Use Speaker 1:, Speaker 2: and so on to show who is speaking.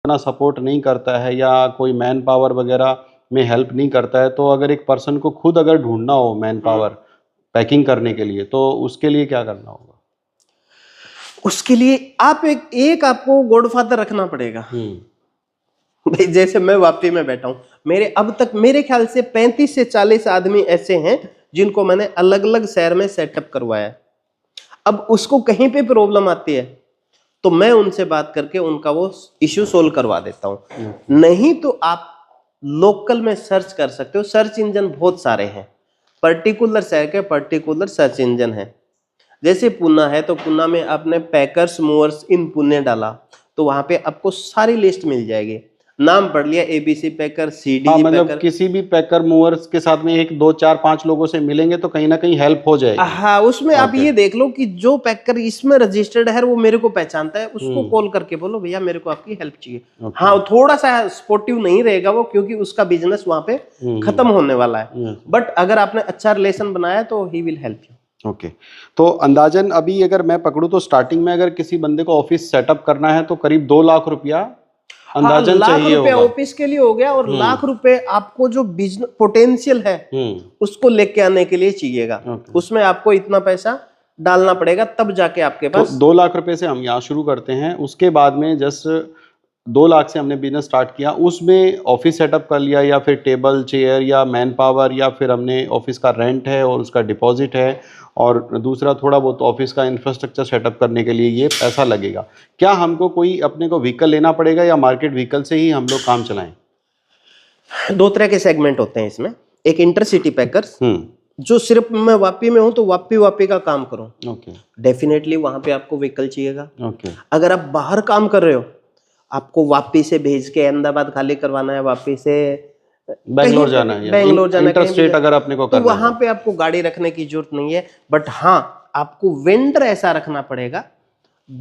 Speaker 1: इतना सपोर्ट नहीं करता है या कोई मैन पावर वगैरह में हेल्प नहीं करता है, तो अगर एक पर्सन को खुद अगर ढूंढना हो मैन पावर पैकिंग करने के लिए, तो उसके लिए क्या करना होगा?
Speaker 2: उसके लिए आप एक आपको गॉडफादर रखना पड़ेगा। भाई जैसे मैं वापी में बैठा हूं, मेरे अब तक मेरे ख्याल से 35 से 40 आदमी ऐसे हैं जिनको मैंने अलग अलग शहर में सेटअप करवाया। अब उसको कहीं पे प्रॉब्लम आती है तो मैं उनसे बात करके उनका वो इश्यू सोल्व करवा देता हूं। नहीं तो आप लोकल में सर्च कर सकते हो, सर्च इंजन बहुत सारे हैं, पर्टिकुलर शहर के पर्टिकुलर सर्च इंजन है। जैसे पुणे है तो पुणे में आपने पैकर्स मूवर्स इन पुणे डाला तो वहां पे आपको सारी लिस्ट मिल जाएगी। नाम पढ़ लिया एबीसी पैकर, सीडीजी
Speaker 1: मतलब
Speaker 2: पैकर।
Speaker 1: किसी भी पैकर मूवर्स के साथ में 1 2 4 5 लोगों से मिलेंगे तो कहीं ना कहीं हेल्प हो जाएगी।
Speaker 2: हाँ, उसमें आप ये देख लो कि जो पैकर इसमें रजिस्टर्ड है वो मेरे को पहचानता है, उसको कॉल करके बोलो भैया मेरे को आपकी हेल्प चाहिए। हाँ, थोड़ा सा सपोर्टिव नहीं रहेगा वो, क्योंकि उसका बिजनेस वहां पे खत्म होने वाला है, बट अगर आपने अच्छा रिलेशन बनाया तो he will help you.
Speaker 1: Okay, तो अंदाजन अभी अगर मैं पकड़ूं तो स्टार्टिंग में अगर किसी बंदे को ऑफिस सेटअप करना है तो करीब 2 लाख रुपया अंदाजन
Speaker 2: लाख
Speaker 1: चाहिए
Speaker 2: रुपए
Speaker 1: होगा।
Speaker 2: ऑफिस के लिए हो गया, और लाख रुपए आपको जो बिजनेस पोटेंशियल है उसको लेके आने के लिए चाहिएगा। उसमें आपको इतना पैसा डालना पड़ेगा तब जाके आपके पास।
Speaker 1: तो 2 लाख रुपए से हम यहाँ शुरू करते हैं, उसके बाद में जस्ट 2 लाख से हमने बिजनेस स्टार्ट किया, उसमें ऑफिस सेटअप कर लिया या फिर टेबल चेयर या मैन पावर या फिर हमने ऑफिस का रेंट है और उसका डिपॉजिट है, और दूसरा थोड़ा बहुत ऑफिस का इंफ्रास्ट्रक्चर सेटअप करने के लिए ये पैसा लगेगा। क्या हमको कोई अपने को व्हीकल लेना पड़ेगा या मार्केट व्हीकल से ही हम लोग काम चलाएं?
Speaker 2: 2 तरह के सेगमेंट होते हैं इसमें। एक इंटरसिटी पैकर्स, जो सिर्फ मैं वापी में हूं तो वापी का काम करूं, डेफिनेटली वहां पे आपको व्हीकल चाहिएगा। अगर आप बाहर काम कर रहे हो, आपको वापी से भेज के अहमदाबाद खाली करवाना है, वापी से
Speaker 1: बेंगलोर जाना है,
Speaker 2: बेंगलोर जाना है,
Speaker 1: इंटरस्टेट अगर अपने को
Speaker 2: तो वहां पे आपको गाड़ी रखने की जरूरत नहीं है। बट हाँ, आपको वेंडर ऐसा रखना पड़ेगा